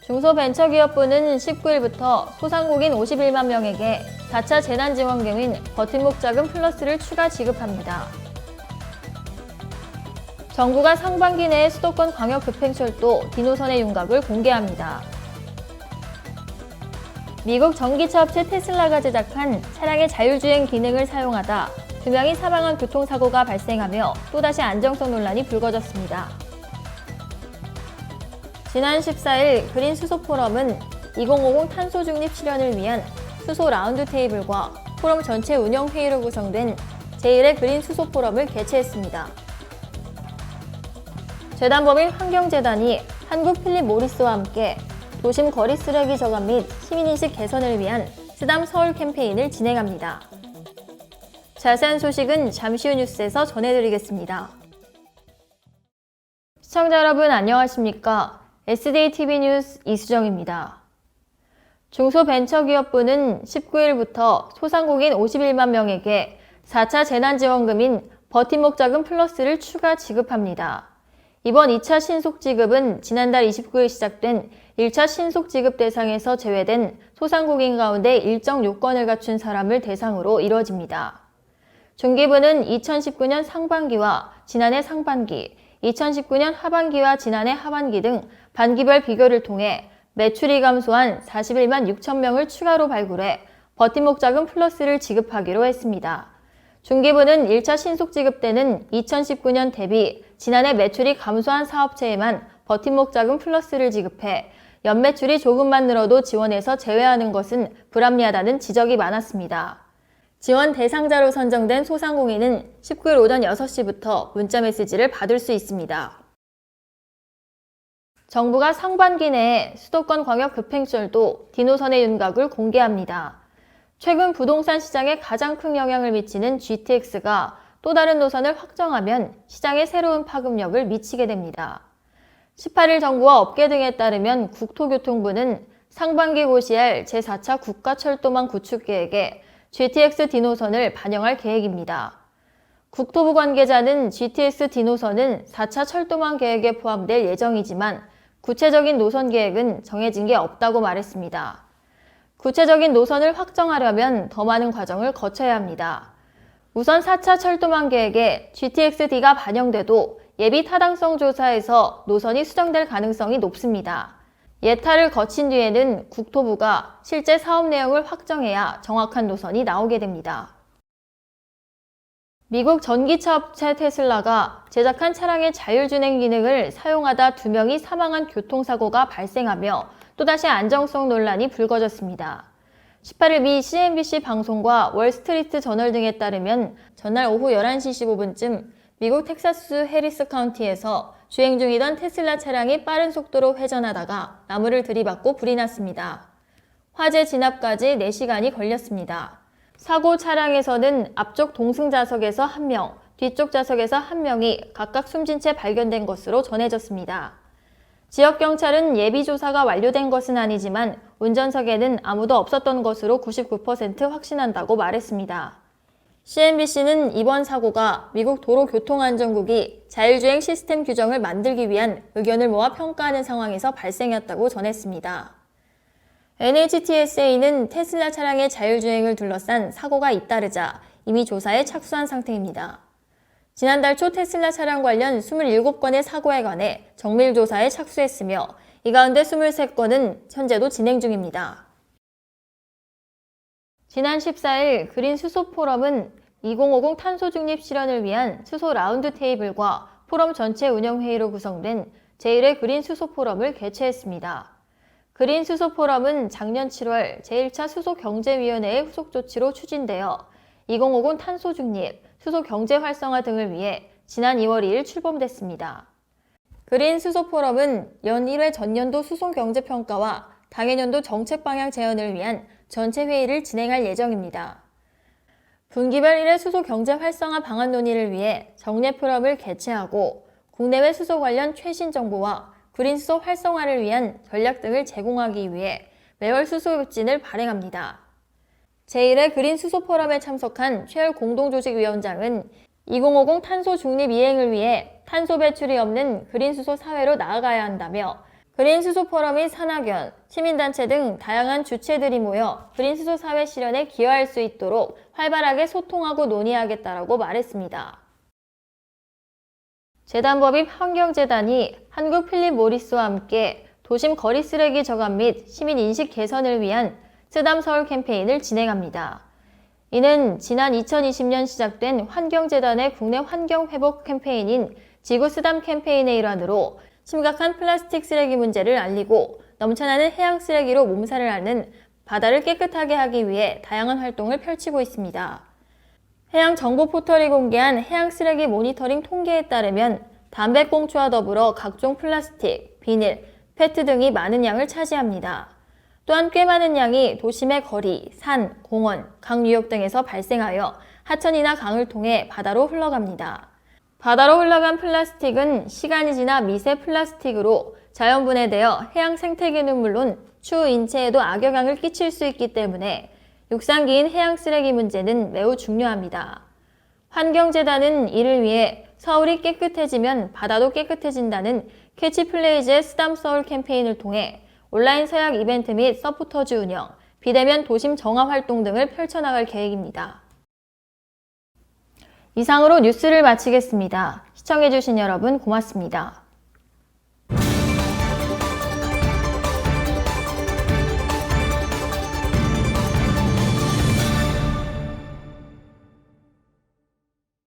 중소벤처기업부는 19일부터 소상공인 51만 명에게 4차 재난지원금인 버팀목 자금 플러스를 추가 지급합니다. 정부가 상반기 내에 수도권 광역급행철도 디노선의 윤곽을 공개합니다. 미국 전기차 업체 테슬라가 제작한 차량의 자율주행 기능을 사용하다 2명이 사망한 교통사고가 발생하며 또다시 안정성 논란이 불거졌습니다. 지난 14일 그린 수소 포럼은 2050 탄소 중립 실현을 위한 수소 라운드 테이블과 포럼 전체 운영 회의로 구성된 제1회 그린 수소 포럼을 개최했습니다. 재단법인 환경재단이 한국 필립 모리스와 함께 도심 거리 쓰레기 저감 및 시민인식 개선을 위한 쓰담 서울 캠페인을 진행합니다. 자세한 소식은 잠시 후 뉴스에서 전해드리겠습니다. 시청자 여러분 안녕하십니까? SDTV 뉴스 이수정입니다. 중소벤처기업부는 19일부터 소상공인 51만 명에게 4차 재난지원금인 버팀목 자금 플러스를 추가 지급합니다. 이번 2차 신속지급은 지난달 29일 시작된 1차 신속지급 대상에서 제외된 소상공인 가운데 일정 요건을 갖춘 사람을 대상으로 이뤄집니다. 중기부는 2019년 상반기와 지난해 상반기, 2019년 하반기와 지난해 하반기 등 반기별 비교를 통해 매출이 감소한 41만 6천 명을 추가로 발굴해 버팀목 자금 플러스를 지급하기로 했습니다. 중기부는 1차 신속지급 때는 2019년 대비 지난해 매출이 감소한 사업체에만 버팀목 자금 플러스를 지급해 연매출이 조금만 늘어도 지원에서 제외하는 것은 불합리하다는 지적이 많았습니다. 지원 대상자로 선정된 소상공인은 19일 오전 6시부터 문자메시지를 받을 수 있습니다. 정부가 상반기 내에 수도권 광역급행철도 디노선의 윤곽을 공개합니다. 최근 부동산 시장에 가장 큰 영향을 미치는 GTX가 또 다른 노선을 확정하면 시장에 새로운 파급력을 미치게 됩니다. 18일 정부와 업계 등에 따르면 국토교통부는 상반기 고시할 제4차 국가철도망 구축 계획에 GTX 디노선을 반영할 계획입니다. 국토부 관계자는 GTX 디노선은 4차 철도망 계획에 포함될 예정이지만 구체적인 노선 계획은 정해진 게 없다고 말했습니다. 구체적인 노선을 확정하려면 더 많은 과정을 거쳐야 합니다. 우선 4차 철도망 계획에 GTX-D가 반영돼도 예비 타당성 조사에서 노선이 수정될 가능성이 높습니다. 예타를 거친 뒤에는 국토부가 실제 사업 내용을 확정해야 정확한 노선이 나오게 됩니다. 미국 전기차 업체 테슬라가 제작한 차량의 자율주행 기능을 사용하다 2명이 사망한 교통사고가 발생하며 또다시 안정성 논란이 불거졌습니다. 18일 미 CNBC 방송과 월스트리트 저널 등에 따르면 전날 오후 11시 15분쯤 미국 텍사스 해리스 카운티에서 주행 중이던 테슬라 차량이 빠른 속도로 회전하다가 나무를 들이받고 불이 났습니다. 화재 진압까지 4시간이 걸렸습니다. 사고 차량에서는 앞쪽 동승 좌석에서 1명, 뒤쪽 좌석에서 1명이 각각 숨진 채 발견된 것으로 전해졌습니다. 지역경찰은 예비조사가 완료된 것은 아니지만 운전석에는 아무도 없었던 것으로 99% 확신한다고 말했습니다. CNBC는 이번 사고가 미국 도로교통안전국이 자율주행 시스템 규정을 만들기 위한 의견을 모아 평가하는 상황에서 발생했다고 전했습니다. NHTSA는 테슬라 차량의 자율주행을 둘러싼 사고가 잇따르자 이미 조사에 착수한 상태입니다. 지난달 초 테슬라 차량 관련 27건의 사고에 관해 정밀조사에 착수했으며 이 가운데 23건은 현재도 진행 중입니다. 지난 14일 그린 수소 포럼은 2050 탄소 중립 실현을 위한 수소 라운드 테이블과 포럼 전체 운영 회의로 구성된 제1회 그린 수소 포럼을 개최했습니다. 그린 수소 포럼은 작년 7월 제1차 수소경제위원회의 후속 조치로 추진되어 2050 탄소 중립, 수소 경제 활성화 등을 위해 지난 2월 2일 출범됐습니다. 그린 수소 포럼은 연 1회 전년도 수소 경제 평가와 당해년도 정책 방향 제언을 위한 전체 회의를 진행할 예정입니다. 분기별 1회 수소 경제 활성화 방안 논의를 위해 정례 포럼을 개최하고 국내외 수소 관련 최신 정보와 그린 수소 활성화를 위한 전략 등을 제공하기 위해 매월 수소 흡진을 발행합니다. 제1회 그린 수소 포럼에 참석한 최열 공동조직위원장은 2050 탄소 중립 이행을 위해 탄소 배출이 없는 그린 수소 사회로 나아가야 한다며 그린수소 포럼인 산학연, 시민단체 등 다양한 주체들이 모여 그린수소 사회 실현에 기여할 수 있도록 활발하게 소통하고 논의하겠다라고 말했습니다. 재단법인 환경재단이 한국 필립 모리스와 함께 도심 거리 쓰레기 저감 및 시민 인식 개선을 위한 쓰담 서울 캠페인을 진행합니다. 이는 지난 2020년 시작된 환경재단의 국내 환경회복 캠페인인 지구 쓰담 캠페인의 일환으로 심각한 플라스틱 쓰레기 문제를 알리고 넘쳐나는 해양 쓰레기로 몸살을 앓는 바다를 깨끗하게 하기 위해 다양한 활동을 펼치고 있습니다. 해양 정보 포털이 공개한 해양 쓰레기 모니터링 통계에 따르면 담배꽁초와 더불어 각종 플라스틱, 비닐, 페트 등이 많은 양을 차지합니다. 또한 꽤 많은 양이 도심의 거리, 산, 공원, 강 유역 등에서 발생하여 하천이나 강을 통해 바다로 흘러갑니다. 바다로 흘러간 플라스틱은 시간이 지나 미세 플라스틱으로 자연 분해되어 해양 생태계는 물론 추후 인체에도 악영향을 끼칠 수 있기 때문에 육상기인 해양 쓰레기 문제는 매우 중요합니다. 환경재단은 이를 위해 서울이 깨끗해지면 바다도 깨끗해진다는 캐치플레이즈의 쓰담 서울 캠페인을 통해 온라인 서약 이벤트 및 서포터즈 운영, 비대면 도심 정화 활동 등을 펼쳐나갈 계획입니다. 이상으로 뉴스를 마치겠습니다. 시청해주신 여러분 고맙습니다.